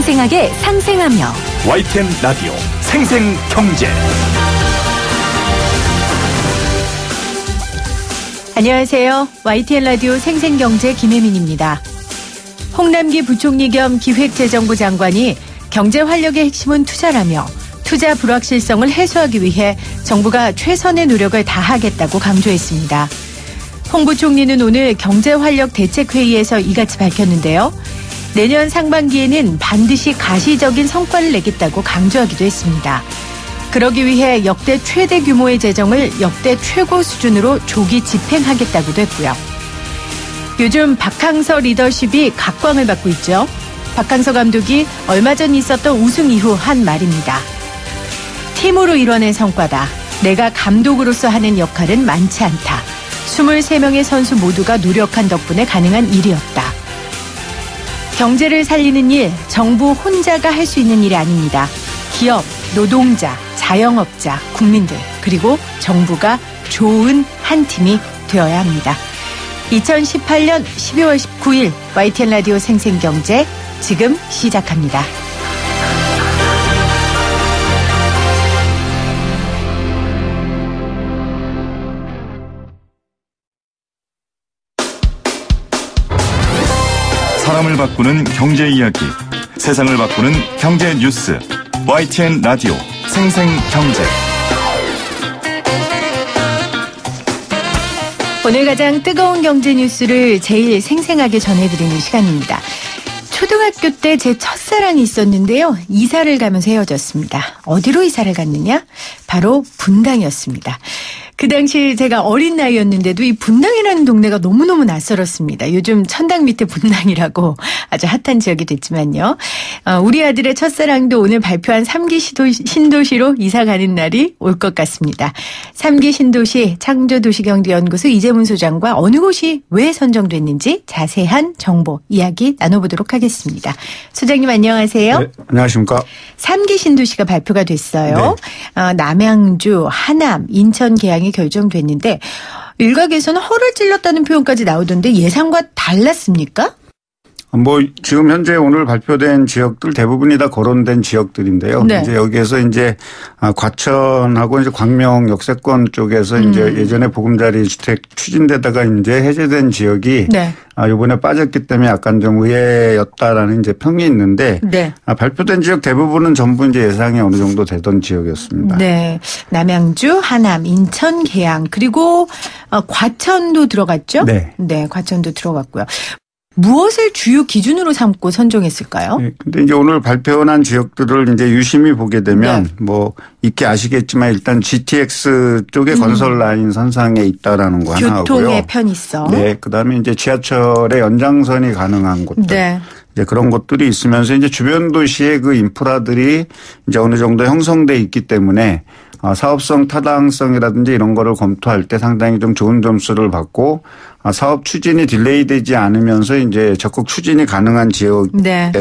생생하게 상생하며 YTN 라디오 생생경제. 안녕하세요. YTN 라디오 생생경제 김혜민입니다. 홍남기 부총리 겸 기획재정부 장관이 경제 활력의 핵심은 투자라며 투자 불확실성을 해소하기 위해 정부가 최선의 노력을 다하겠다고 강조했습니다. 홍 부총리는 오늘 경제활력대책회의에서 이같이 밝혔는데요. 내년 상반기에는 반드시 가시적인 성과를 내겠다고 강조하기도 했습니다. 그러기 위해 역대 최대 규모의 재정을 역대 최고 수준으로 조기 집행하겠다고도 했고요. 요즘 박항서 리더십이 각광을 받고 있죠. 박항서 감독이 얼마 전 있었던 우승 이후 한 말입니다. 팀으로 이뤄낸 성과다. 내가 감독으로서 하는 역할은 많지 않다. 23명의 선수 모두가 노력한 덕분에 가능한 일이었다. 경제를 살리는 일, 정부 혼자가 할 수 있는 일이 아닙니다. 기업, 노동자, 자영업자, 국민들, 그리고 정부가 좋은 한 팀이 되어야 합니다. 2018년 12월 19일 YTN 라디오 생생경제 지금 시작합니다. 사람을 바꾸는 경제 이야기, 세상을 바꾸는 경제 뉴스. YTN 라디오 생생경제. 오늘 가장 뜨거운 경제 뉴스를 제일 생생하게 전해드리는 시간입니다. 초등학교 때 제 첫사랑이 있었는데요. 이사를 가면서 헤어졌습니다. 어디로 이사를 갔느냐? 바로 분당이었습니다. 그 당시 제가 어린 나이였는데도 이 분당이라는 동네가 너무너무 낯설었습니다. 요즘 천당 밑에 분당이라고 아주 핫한 지역이 됐지만요. 우리 아들의 첫사랑도 오늘 발표한 3기 신도시로 이사 가는 날이 올 것 같습니다. 3기 신도시 창조도시경제연구소 이재문 소장과 어느 곳이 왜 선정됐는지 자세한 정보 이야기 나눠보도록 하겠습니다. 소장님 안녕하세요. 네, 안녕하십니까. 3기 신도시가 발표가 됐어요. 네. 남양주, 하남, 인천 계양이 결정됐는데 일각에서는 허를 찔렀다는 표현까지 나오던데 예상과 달랐습니까? 지금 현재 오늘 발표된 지역들 대부분이 다 거론된 지역들인데요. 네. 이제 여기에서 이제 과천하고 이제 광명 역세권 쪽에서 이제 예전에 보금자리 주택 추진되다가 이제 해제된 지역이 네. 이번에 빠졌기 때문에 약간 좀 의외였다라는 이제 평이 있는데 네. 발표된 지역 대부분은 전부 이제 예상이 어느 정도 되던 지역이었습니다. 네. 남양주, 하남, 인천, 계양 그리고 과천도 들어갔죠? 네. 네, 과천도 들어갔고요. 무엇을 주요 기준으로 삼고 선정했을까요? 네, 근데 이제 오늘 발표한 지역들을 이제 유심히 보게 되면 익히 아시겠지만 일단 GTX 쪽에 건설 라인 선상에 있다라는 거 하나 하고요. 교통의 편의성. 네, 그다음에 이제 지하철의 연장선이 가능한 곳들. 네. 이제 그런 것들이 있으면서 이제 주변 도시의 그 인프라들이 이제 어느 정도 형성돼 있기 때문에 사업성 타당성이라든지 이런 거를 검토할 때 상당히 좀 좋은 점수를 받고 사업 추진이 딜레이되지 않으면서 이제 적극 추진이 가능한 지역에서 네.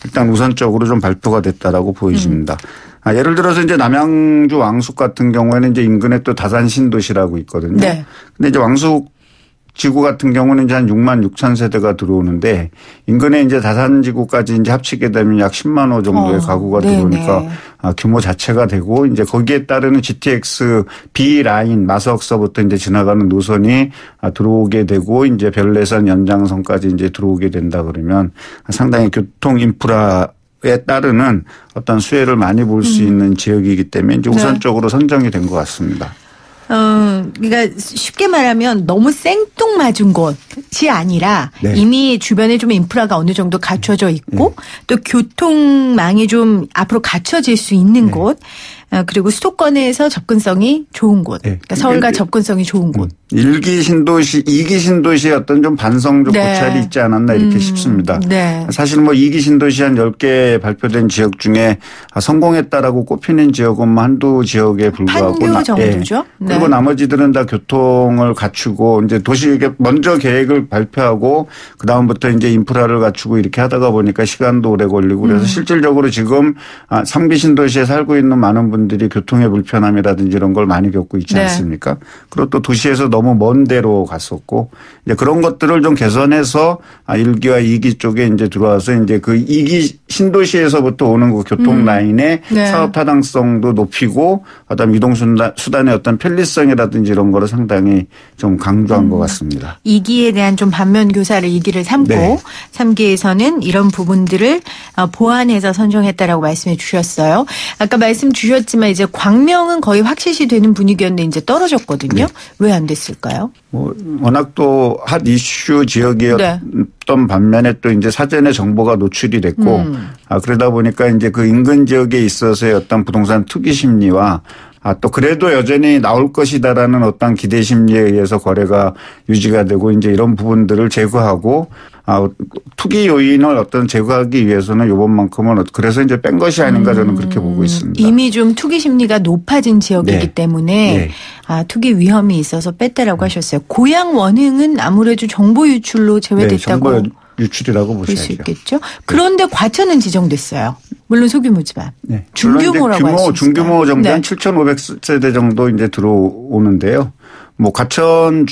일단 우선적으로 좀 발표가 됐다라고 보여집니다. 예를 들어서 이제 남양주 왕숙 같은 경우에는 이제 인근에 또 다산 신도시라고 있거든요. 네. 근데 이제 왕숙 지구 같은 경우는 이제 한 6만 6천 세대가 들어오는데 인근에 이제 다산지구까지 이제 합치게 되면 약 10만 호 정도의 가구가 들어오니까 규모 자체가 되고 이제 거기에 따르는 GTX B 라인 마석서부터 이제 지나가는 노선이 들어오게 되고 이제 별내선 연장선까지 이제 들어오게 된다 그러면 상당히 교통 인프라 에 따르는 어떤 수혜를 많이 볼 수 있는 지역이기 때문에 이제 우선적으로 선정이 된 것 같습니다. 그러니까 쉽게 말하면 너무 생뚱맞은 곳이 아니라 네. 이미 주변에 좀 인프라가 어느 정도 갖춰져 있고 또 교통망이 좀 앞으로 갖춰질 수 있는 곳 그리고 수도권에서 접근성이 좋은 곳. 그러니까 서울과 접근성이 좋은 곳. 1기 신도시, 2기 신도시의 어떤 좀 반성적 고찰이 있지 않았나 이렇게 싶습니다. 네. 사실 2기 신도시 한 10개 발표된 지역 중에 성공했다라고 꼽히는 지역은 한두 지역에 불과하고. 판교 정도죠. 네. 그리고 나머지들은 다 교통을 갖추고 이제 도시 먼저 계획을 발표하고 그다음부터 이제 인프라를 갖추고 이렇게 하다가 보니까 시간도 오래 걸리고 그래서 실질적으로 지금 3기 신도시에 살고 있는 많은 분들이 교통의 불편함이라든지 이런 걸 많이 겪고 있지 않습니까? 그리고 또 도시에서 너무 먼 데로 갔었고 이제 그런 것들을 좀 개선해서 1기와 2기 쪽에 이제 들어와서 이제 그 2기 신도시에서부터 오는 그 교통 라인의 네. 사업 타당성도 높이고 그다음에 이동 수단의 어떤 편리성이라든지 이런 거를 상당히 좀 강조한 것 같습니다. 2기에 대한 좀 반면 교사를 2기를 삼고 네. 3기에서는 이런 부분들을 보완해서 선정했다라고 말씀해 주셨어요. 아까 말씀 주셨지만 이제 광명은 거의 확실시 되는 분위기였는데 이제 떨어졌거든요. 네. 왜 안 됐을까요? 뭐 워낙 또 핫 이슈 지역이었던 네. 반면에 또 이제 사전에 정보가 노출이 됐고 그러다 보니까 이제 그 인근 지역에 있어서의 어떤 부동산 투기 심리와 또 그래도 여전히 나올 것이다라는 어떤 기대 심리에 의해서 거래가 유지가 되고 이제 이런 부분들을 제거하고 투기 요인을 어떤 제거하기 위해서는 이번만큼은 그래서 이제 뺀 것이 아닌가 저는 그렇게 보고 있습니다. 이미 좀 투기 심리가 높아진 지역이기 네. 때문에 네. 투기 위험이 있어서 뺐다라고 하셨어요. 고양 원흥은 아무래도 정보 유출로 네, 제외됐다고 정보 유출이라고 볼 수 보셔야죠. 있겠죠. 그런데 과천은 지정됐어요. 물론 소규모지만. 네. 중규모라고 할 수 있어요. 중규모 정도 한 네. 7,500세대 정도 이제 들어오는데요. 뭐 과천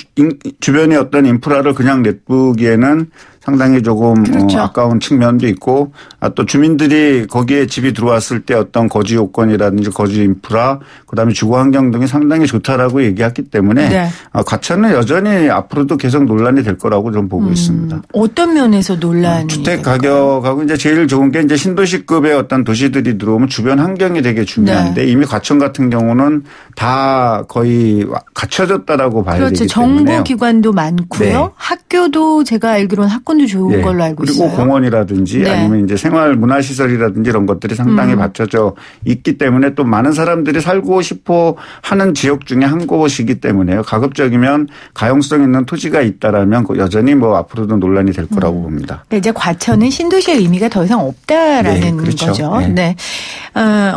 주변의 어떤 인프라를 그냥 냅두기에는 상당히 조금 그렇죠. 아까운 측면도 있고 또 주민들이 거기에 집이 들어왔을 때 어떤 거주 요건이라든지 거주 인프라 그다음에 주거 환경 등이 상당히 좋다라고 얘기했기 때문에 네. 과천은 여전히 앞으로도 계속 논란이 될 거라고 좀 보고 있습니다. 어떤 면에서 논란이 주택 될까요? 가격하고 이제 제일 좋은 게 이제 신도시급의 어떤 도시들이 들어오면 주변 환경이 되게 중요한데 네. 이미 과천 같은 경우는 다 거의 갖춰졌다라고 봐야 그렇죠. 되기 때문에요. 정보기관도 많고요. 네. 학교도 제가 알기로는 학군도 좋은 네. 걸로 알고 그리고 있어요. 공원이라든지 네. 아니면 이제 생활 문화시설이라든지 이런 것들이 상당히 받쳐져 있기 때문에 또 많은 사람들이 살고 싶어 하는 지역 중에 한 곳이기 때문에요. 가급적이면 가용성 있는 토지가 있다라면 여전히 뭐 앞으로도 논란이 될 거라고 봅니다. 그러니까 이제 과천은 신도시의 의미가 더 이상 없다라는 네, 그렇죠. 거죠. 네. 네.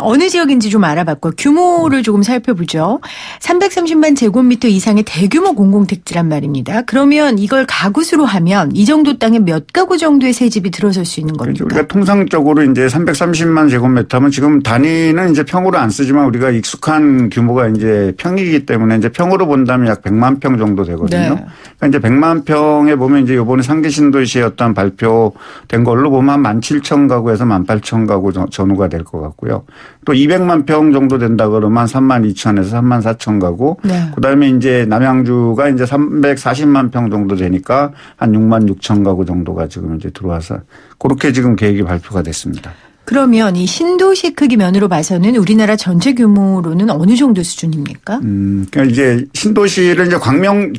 어느 지역인지 좀 알아봤고요. 규모를 조금 살펴보죠. 330만 제곱미터 이상의 대규모 공공택지란 말입니다. 그러면 이걸 가구수로 하면 이 정도 땅에 몇 가구 정도의 새 집이 들어설 수 있는 겁니까? 우리가 통상적으로 이제 330만 제곱미터면 지금 단위는 이제 평으로 안 쓰지만 우리가 익숙한 규모가 이제 평이기 때문에 이제 평으로 본다면 약 100만 평 정도 되거든요. 네. 그러니까 이제 100만 평에 보면 이제 이번에 상계신도시의 어떤 발표된 걸로 보면 한 17,000가구에서 18,000가구 전후가 될 것 같고요. 또 200만 평 정도 된다 그러면 32,000에서 34,000가구. 네. 그다음에 이제 남양주가 이제 340만 평 정도 되니까 한 66,000가구 정도가 지금 이제 들어와서 그렇게 지금 계획이 발표가 됐습니다. 그러면 이 신도시 크기 면으로 봐서는 우리나라 전체 규모로는 어느 정도 수준입니까? 그러니까 이제 신도시를 이제 광명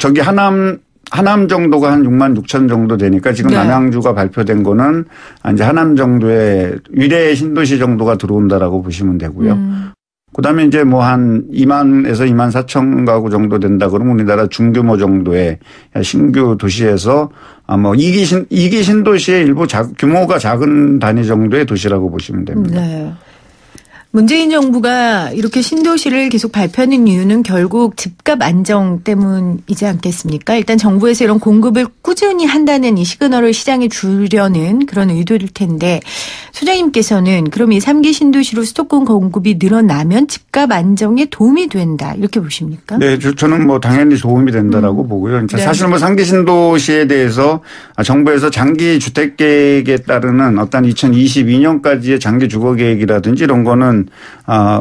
하남 정도가 한 6만 6천 정도 되니까 지금 네. 남양주가 발표된 거는 이제 하남 정도의 위례 신도시 정도가 들어온다라고 보시면 되고요. 그다음에 이제 뭐 한 2만에서 2만 4천 가구 정도 된다 그러면 우리나라 중규모 정도의 신규 도시에서 뭐 2기 신도시의 일부 규모가 작은 단위 정도의 도시라고 보시면 됩니다. 네. 문재인 정부가 이렇게 신도시를 계속 발표하는 이유는 결국 집값 안정 때문이지 않겠습니까? 일단 정부에서 이런 공급을 꾸준히 한다는 이 시그널을 시장에 주려는 그런 의도일 텐데 소장님께서는 그럼 이 3기 신도시로 수도권 공급이 늘어나면 집값 안정에 도움이 된다 이렇게 보십니까? 네, 저는 뭐 당연히 도움이 된다라고 보고요. 네. 사실 뭐 3기 신도시에 대해서 정부에서 장기 주택 계획에 따르는 어떤 2022년까지의 장기 주거 계획이라든지 이런 거는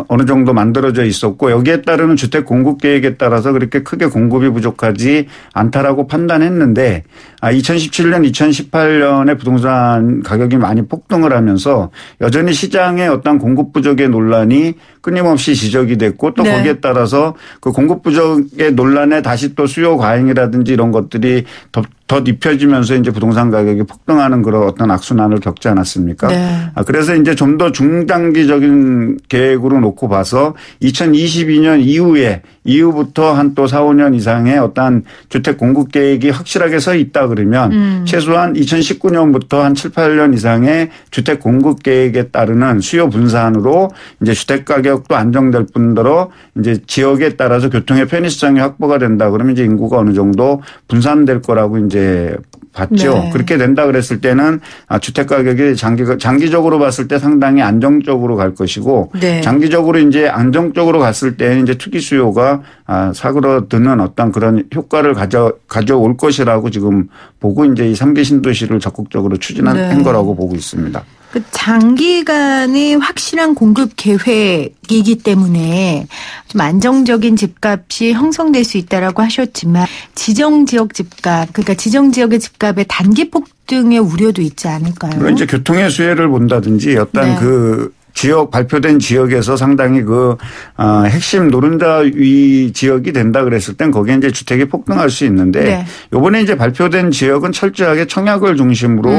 어느 정도 만들어져 있었고 여기에 따르는 주택 공급 계획에 따라서 그렇게 크게 공급이 부족하지 않다라고 판단했는데 2017년, 2018년에 부동산 가격이 많이 폭등을 하면서 여전히 시장의 어떤 공급 부족의 논란이 끊임없이 지적이 됐고 또 네. 거기에 따라서 그 공급 부족의 논란에 다시 또 수요 과잉이라든지 이런 것들이 더 입혀지면서 이제 부동산 가격이 폭등하는 그런 어떤 악순환을 겪지 않았습니까? 네. 그래서 이제 좀 더 중장기적인 계획으로 놓고 봐서 2022년 이후부터 한 또 4, 5년 이상의 어떤 주택 공급 계획이 확실하게 서 있다 그러면 최소한 2019년부터 한 7, 8년 이상의 주택 공급 계획에 따르는 수요 분산으로 이제 주택 가격도 안정될 뿐더러 이제 지역에 따라서 교통의 편의성이 확보가 된다 그러면 이제 인구가 어느 정도 분산될 거라고 이제 봤죠. 네. 그렇게 된다 그랬을 때는 주택 가격이 장기적으로 봤을 때 상당히 안정적으로 갈 것이고 네. 장기적으로 이제 안정적으로 갔을 때는 이제 투기 수요가 사그러드는 어떤 그런 효과를 가져올 것이라고 지금 보고 이제 이 3기 신도시를 적극적으로 추진한 네. 거라고 보고 있습니다. 그 장기간의 확실한 공급 계획이기 때문에 좀 안정적인 집값이 형성될 수 있다라고 하셨지만 지정 지역 집값, 그러니까 지정 지역의 집값의 단기 폭등의 우려도 있지 않을까요? 물론 이제 교통의 수혜를 본다든지 어떤 네. 그 지역 발표된 지역에서 상당히 그 핵심 노른자 위 지역이 된다 그랬을 땐 거기에 이제 주택이 폭등할 수 있는데 네. 이번에 이제 발표된 지역은 철저하게 청약을 중심으로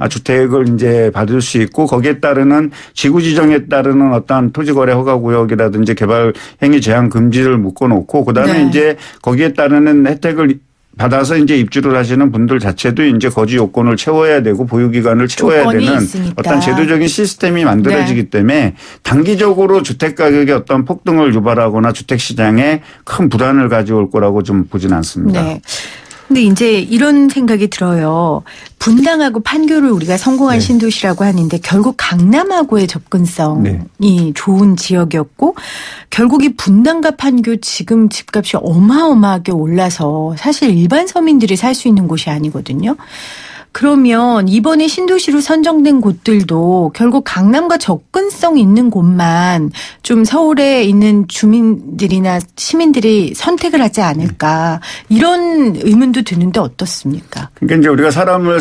주택을 이제 받을 수 있고 거기에 따르는 지구 지정에 따르는 어떤 토지거래 허가 구역이라든지 개발 행위 제한 금지를 묶어놓고 그다음에 네. 이제 거기에 따르는 혜택을 받아서 이제 입주를 하시는 분들 자체도 이제 거주 요건을 채워야 되고 보유 기간을 채워야 되는 있으니까. 어떤 제도적인 시스템이 만들어지기 네. 때문에 단기적으로 주택 가격의 어떤 폭등을 유발하거나 주택 시장에 큰 불안을 가져올 거라고 좀 보진 않습니다. 네. 근데 이제 이런 생각이 들어요. 분당하고 판교를 우리가 성공한 네. 신도시라고 하는데 결국 강남하고의 접근성이 네. 좋은 지역이었고 결국 이 분당과 판교 지금 집값이 어마어마하게 올라서 사실 일반 서민들이 살 수 있는 곳이 아니거든요. 그러면 이번에 신도시로 선정된 곳들도 결국 강남과 접근성 있는 곳만 좀 서울에 있는 주민들이나 시민들이 선택을 하지 않을까 이런 의문도 드는데 어떻습니까? 그러니까 이제 우리가 사람을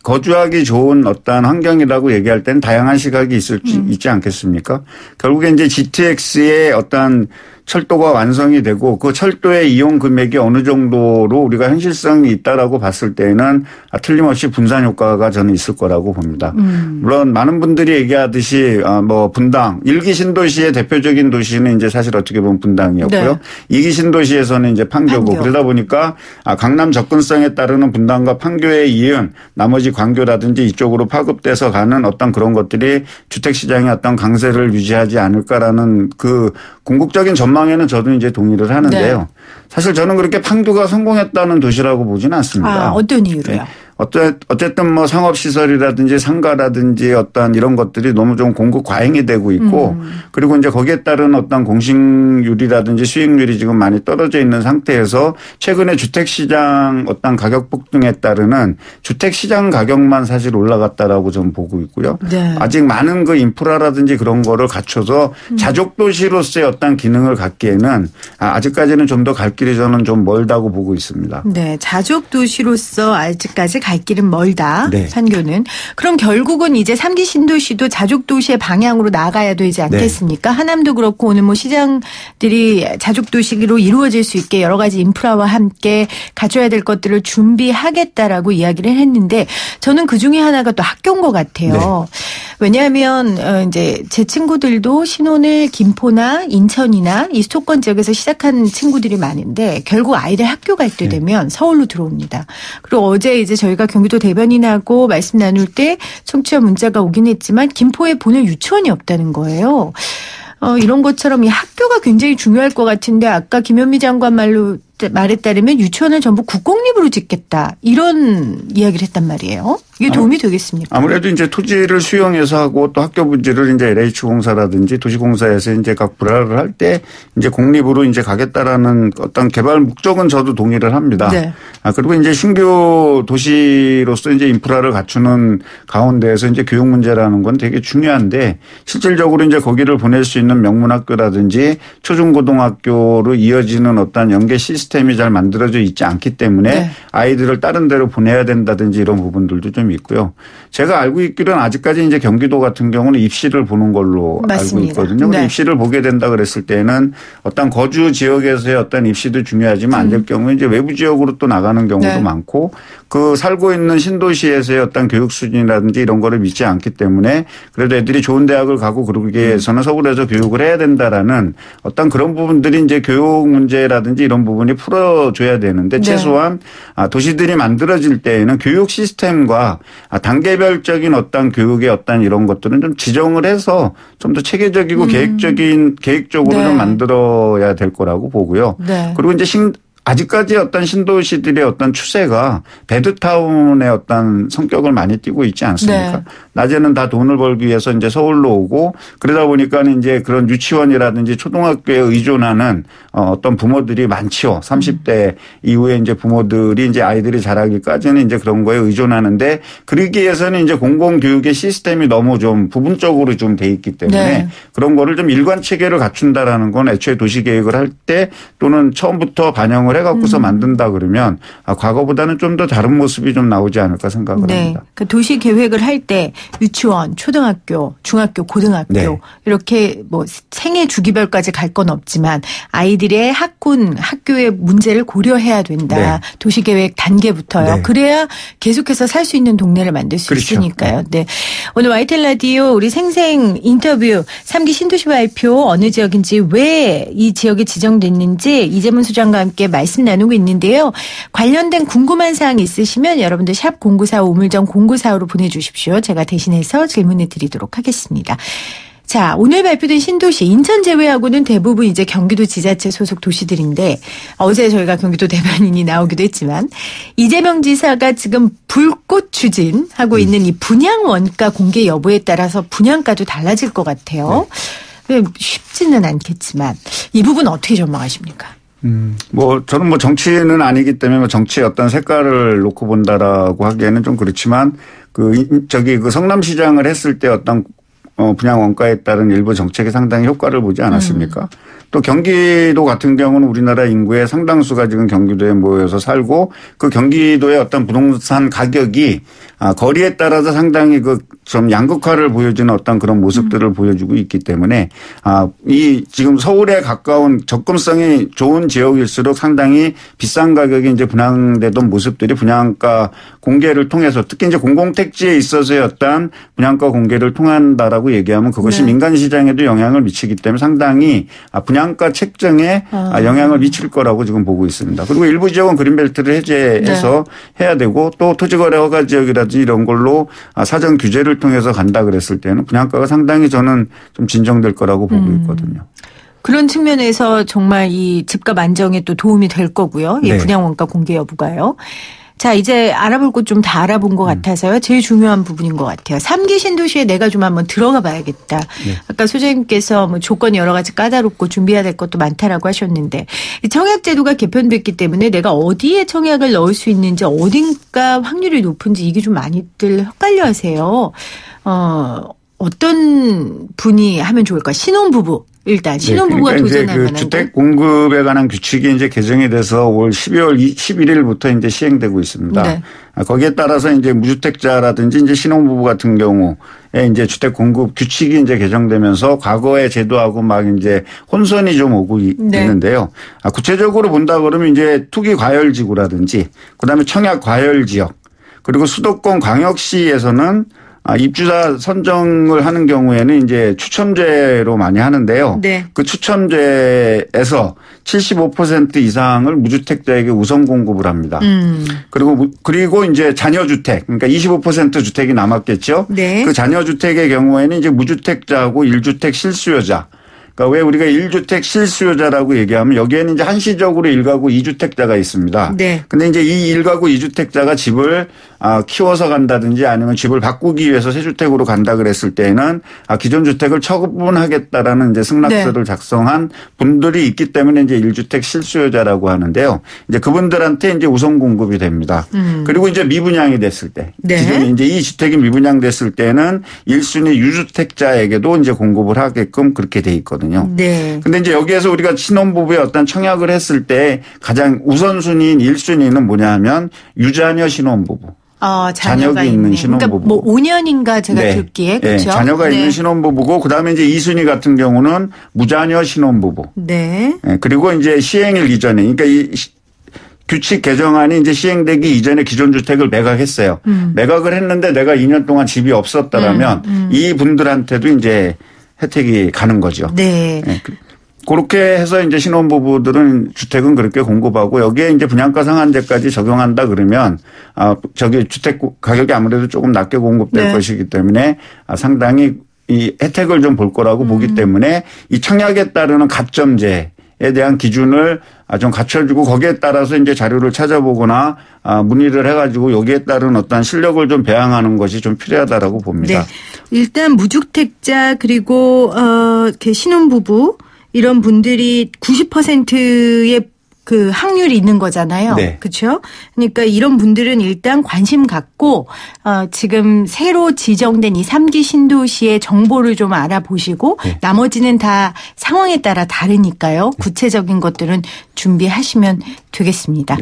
거주하기 좋은 어떤 환경이라고 얘기할 때는 다양한 시각이 있지 않겠습니까? 결국에 이제 GTX의 어떤 철도가 완성이 되고 그 철도의 이용 금액이 어느 정도로 우리가 현실성이 있다라고 봤을 때는 틀림없이 분산 효과가 저는 있을 거라고 봅니다. 물론 많은 분들이 얘기하듯이 뭐 분당 1기 신도시의 대표적인 도시는 이제 사실 어떻게 보면 분당이었고요. 네. 2기 신도시에서는 이제 판교고 그러다 보니까 강남 접근성에 따르는 분당과 판교에 이은 나머지 광교라든지 이쪽으로 파급돼서 가는 어떤 그런 것들이 주택시장의 어떤 강세를 유지하지 않을까라는 그 궁극적인 전망에는 저도 이제 동의를 하는데요. 네. 사실 저는 그렇게 판교가 성공했다는 도시라고 보지는 않습니다. 어떤 이유로요? 네. 어쨌든 뭐 상업시설이라든지 상가라든지 어떤 이런 것들이 너무 좀 공급 과잉이 되고 있고 그리고 이제 거기에 따른 어떤 공실률이라든지 수익률이 지금 많이 떨어져 있는 상태에서 최근에 주택시장 어떤 가격 폭등에 따르는 주택시장 가격만 사실 올라갔다라고 저는 보고 있고요. 네. 아직 많은 그 인프라라든지 그런 거를 갖춰서 자족도시로서의 어떤 기능을 갖기에는 아직까지는 좀 더 갈 길이 저는 좀 멀다고 보고 있습니다. 네. 자족도시로서 아직까지 갈 길은 멀다. 네. 판교는. 그럼 결국은 이제 3기 신도시도 자족도시의 방향으로 나가야 되지 않겠습니까? 네. 하남도 그렇고 오늘 뭐 시장들이 자족도시로 이루어질 수 있게 여러 가지 인프라와 함께 가져야 될 것들을 준비하겠다라고 이야기를 했는데 저는 그중에 하나가 또 학교인 것 같아요. 네. 왜냐하면 이제 제 친구들도 신혼을 김포나 인천이나 이 수도권 지역에서 시작한 친구들이 많은데 결국 아이들 학교 갈 때 되면 서울로 들어옵니다. 그리고 어제 이제 저희가 경기도 대변인하고 말씀 나눌 때 청취자 문자가 오긴 했지만 김포에 보낼 유치원이 없다는 거예요. 이런 것처럼 이 학교가 굉장히 중요할 것 같은데 아까 김현미 장관 말에 따르면 유치원을 전부 국공립으로 짓겠다 이런 이야기를 했단 말이에요. 이게 도움이 되겠습니까? 아무래도 이제 토지를 수용해서 하고 또 학교 부지를 이제 LH공사라든지 도시공사에서 이제 각 분할을 할 때 이제 공립으로 이제 가겠다라는 어떤 개발 목적은 저도 동의를 합니다. 네. 그리고 이제 신규 도시로서 이제 인프라를 갖추는 가운데에서 이제 교육 문제라는 건 되게 중요한데 실질적으로 이제 거기를 보낼 수 있는 명문학교라든지 초중고등학교로 이어지는 어떤 연계 시스템이 잘 만들어져 있지 않기 때문에 네. 아이들을 다른 데로 보내야 된다든지 이런 부분들도 좀 있고요. 제가 알고 있기로는 아직까지 이제 경기도 같은 경우는 입시를 보는 걸로 맞습니다. 알고 있거든요. 네. 입시를 보게 된다 그랬을 때는 어떤 거주 지역에서의 어떤 입시도 중요하지만 안 될 경우에 이제 외부 지역으로 또 나가는 경우도 네. 많고 그 살고 있는 신도시에서의 어떤 교육 수준이라든지 이런 거를 믿지 않기 때문에 그래도 애들이 좋은 대학을 가고 그러기 위해서는 서울에서 교육을 해야 된다라는 어떤 그런 부분들이 이제 교육 문제라든지 이런 부분이 풀어줘야 되는데 최소한 도시들이 만들어질 때에는 교육 시스템과 단계별적인 어떤 교육의 어떤 이런 것들은 좀 지정을 해서 좀 더 체계적이고 계획적으로 네. 좀 만들어야 될 거라고 보고요. 네. 그리고 이제 아직까지 어떤 신도시들의 어떤 추세가 배드타운의 어떤 성격을 많이 띠고 있지 않습니까? 네. 낮에는 다 돈을 벌기 위해서 이제 서울로 오고 그러다 보니까 이제 그런 유치원이라든지 초등학교에 의존하는 어떤 부모들이 많죠. 30대 이후에 이제 부모들이 이제 아이들이 자라기까지는 이제 그런 거에 의존하는데 그러기 위해서는 이제 공공교육의 시스템이 너무 좀 부분적으로 좀 돼 있기 때문에 네. 그런 거를 좀 일관 체계를 갖춘다라는 건 애초에 도시계획을 할 때 또는 처음부터 반영을 해갖고서 만든다 그러면 과거보다는 좀 더 다른 모습이 좀 나오지 않을까 생각을 네. 합니다. 그 도시 계획을 할 때 유치원, 초등학교, 중학교, 고등학교 네. 이렇게 뭐 생애 주기별까지 갈 건 없지만 아이들의 학교의 문제를 고려해야 된다. 네. 도시 계획 단계부터요. 네. 그래야 계속해서 살 수 있는 동네를 만들 수 그렇죠. 있으니까요. 네. 오늘 YTN 라디오 우리 생생 인터뷰 3기 신도시 발표 어느 지역인지 왜 이 지역이 지정됐는지 이재문 소장과 함께 말씀 나누고 있는데요. 관련된 궁금한 사항 있으시면 여러분들 샵 0945 우물정 0945로 보내주십시오. 제가 대신해서 질문을 드리도록 하겠습니다. 자, 오늘 발표된 신도시 인천 제외하고는 대부분 이제 경기도 지자체 소속 도시들인데 어제 저희가 경기도 대변인이 나오기도 했지만 이재명 지사가 지금 불꽃 추진하고 있는 이 분양 원가 공개 여부에 따라서 분양가도 달라질 것 같아요. 쉽지는 않겠지만 이 부분 어떻게 전망하십니까? 저는 정치는 아니기 때문에 정치의 어떤 색깔을 놓고 본다라고 하기에는 좀 그렇지만 그 성남시장을 했을 때 어떤 분양 원가에 따른 일부 정책이 상당히 효과를 보지 않았습니까? 또 경기도 같은 경우는 우리나라 인구의 상당수가 지금 경기도에 모여서 살고 그 경기도의 어떤 부동산 가격이 거리에 따라서 상당히 좀 양극화를 보여주는 어떤 그런 모습들을 보여주고 있기 때문에 이 지금 서울에 가까운 접근성이 좋은 지역일수록 상당히 비싼 가격이 이제 분양되던 모습들이 분양가 공개를 통해서 특히 이제 공공택지에 있어서의 어떤 분양가 공개를 통한다라고 얘기하면 그것이 네. 민간 시장에도 영향을 미치기 때문에 상당히 분양가 책정에 영향을 미칠 거라고 지금 보고 있습니다. 그리고 일부 지역은 그린벨트를 해제해서 해야 되고 또 토지거래 허가 지역이라든지 이런 걸로 사전 규제를 통해서 간다 그랬을 때는 분양가가 상당히 저는 좀 진정될 거라고 보고 있거든요. 그런 측면에서 정말 이 집값 안정에 또 도움이 될 거고요. 이 네. 분양 원가 공개 여부가요. 자, 이제 알아볼 곳 좀 다 알아본 것 같아서요. 제일 중요한 부분인 것 같아요. 3기 신도시에 내가 좀 한번 들어가 봐야겠다. 네. 아까 소장님께서 뭐 조건이 여러 가지 까다롭고 준비해야 될 것도 많다라고 하셨는데 청약 제도가 개편됐기 때문에 내가 어디에 청약을 넣을 수 있는지 어딘가 확률이 높은지 이게 좀 많이들 헷갈려 하세요. 어떤 분이 하면 좋을까? 신혼부부. 일단 신혼부부가 그러니까 도전할 만한 주택 공급에 관한 규칙이 이제 개정이 돼서 올 12월 11일부터 이제 시행되고 있습니다. 네. 거기에 따라서 이제 무주택자라든지 이제 신혼부부 같은 경우에 이제 주택 공급 규칙이 이제 개정되면서 과거의 제도하고 막 이제 혼선이 좀 오고 있는데요. 구체적으로 본다 그러면 이제 투기 과열 지구라든지 그다음에 청약 과열 지역 그리고 수도권 광역시에서는 입주자 선정을 하는 경우에는 이제 추첨제로 많이 하는데요. 네. 그 추첨제에서 75% 이상을 무주택자에게 우선 공급을 합니다. 그리고 이제 자녀주택, 그러니까 25% 주택이 남았겠죠. 네. 그 자녀주택의 경우에는 이제 무주택자하고 1주택 실수요자. 그러니까 왜 우리가 1주택 실수요자라고 얘기하면 여기에는 이제 한시적으로 1가구 2주택자가 있습니다. 네. 근데 이제 이 1가구 2주택자가 집을 키워서 간다든지 아니면 집을 바꾸기 위해서 새 주택으로 간다 그랬을 때에는 기존 주택을 처분하겠다라는 이제 승낙서를 작성한 분들이 있기 때문에 이제 1주택 실수요자라고 하는데요. 이제 그분들한테 이제 우선 공급이 됩니다. 그리고 이제 미분양이 됐을 때 네. 기존에 이제 이 주택이 미분양됐을 때는 1순위 유주택자에게도 이제 공급을 하게끔 그렇게 돼 있거든요. 네. 근데 이제 여기에서 우리가 신혼부부의 어떤 청약을 했을 때 가장 우선순위인 1순위는 뭐냐 하면 유자녀 신혼부부. 자녀가 있는 신혼부부. 그러니까 뭐 5년인가 제가 듣기에 그렇죠. 네. 자녀가 있는 신혼부부고 그다음에 이제 2순위 같은 경우는 무자녀 신혼부부. 네. 네. 그리고 이제 시행일 이전에 그러니까 이 규칙 개정안이 이제 시행되기 이전에 기존 주택을 매각했어요. 매각을 했는데 내가 2년 동안 집이 없었다라면 이 분들한테도 이제 혜택이 가는 거죠. 네. 네. 그렇게 해서 이제 신혼부부들은 주택은 그렇게 공급하고 여기에 이제 분양가 상한제까지 적용한다 그러면 주택 가격이 아무래도 조금 낮게 공급될 네. 것이기 때문에 상당히 이 혜택을 좀 볼 거라고 보기 때문에 이 청약에 따르는 가점제 대한 기준을 좀 갖춰주고 거기에 따라서 이제 자료를 찾아보거나 문의를 해가지고 여기에 따른 어떤 실력을 좀 배양하는 것이 좀 필요하다라고 봅니다. 네. 일단 무주택자 그리고 신혼부부 이런 분들이 90%의 그 확률이 있는 거잖아요. 네. 그렇죠? 그러니까 이런 분들은 일단 관심 갖고 지금 새로 지정된 이 3기 신도시의 정보를 좀 알아보시고 네. 나머지는 다 상황에 따라 다르니까요. 구체적인 것들은 준비하시면 되겠습니다.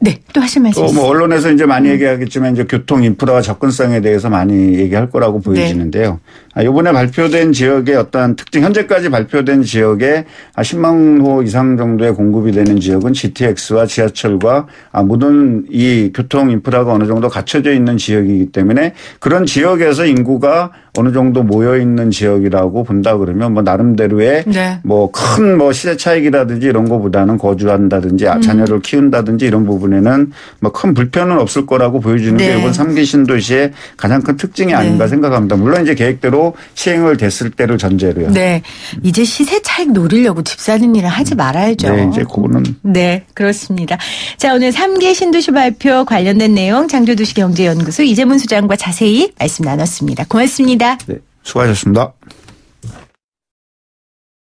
네, 또 하실 말씀 또 있으세요? 뭐 언론에서 이제 많이 얘기하겠지만 이제 교통 인프라와 접근성에 대해서 많이 얘기할 거라고 보여지는데요. 이번에 발표된 지역의 어떤 특징, 현재까지 발표된 지역에 10만 호 이상 정도의 공급이 되는 지역은 GTX와 지하철과 모든 이 교통 인프라가 어느 정도 갖춰져 있는 지역이기 때문에 그런 지역에서 인구가 어느 정도 모여 있는 지역이라고 본다 그러면 뭐 나름대로의 네. 뭐 큰 뭐 시대 차익이라든지 이런 거보다는 거주한다든지 자녀를 키운다든지 이런 부분에는 뭐 큰 불편은 없을 거라고 보여지는 네. 게 이번 3기 신도시의 가장 큰 특징이 아닌가 생각합니다. 물론 이제 계획대로 시행을 됐을 때를 전제로요. 네. 이제 시세 차익 노리려고 집 사는 일을 하지 말아야죠. 네, 이제 그거는. 네, 그렇습니다. 자, 오늘 3기 신도시 발표 관련된 내용 창조도시경제연구소 이재문 소장과 자세히 말씀 나눴습니다. 고맙습니다. 네, 수고하셨습니다.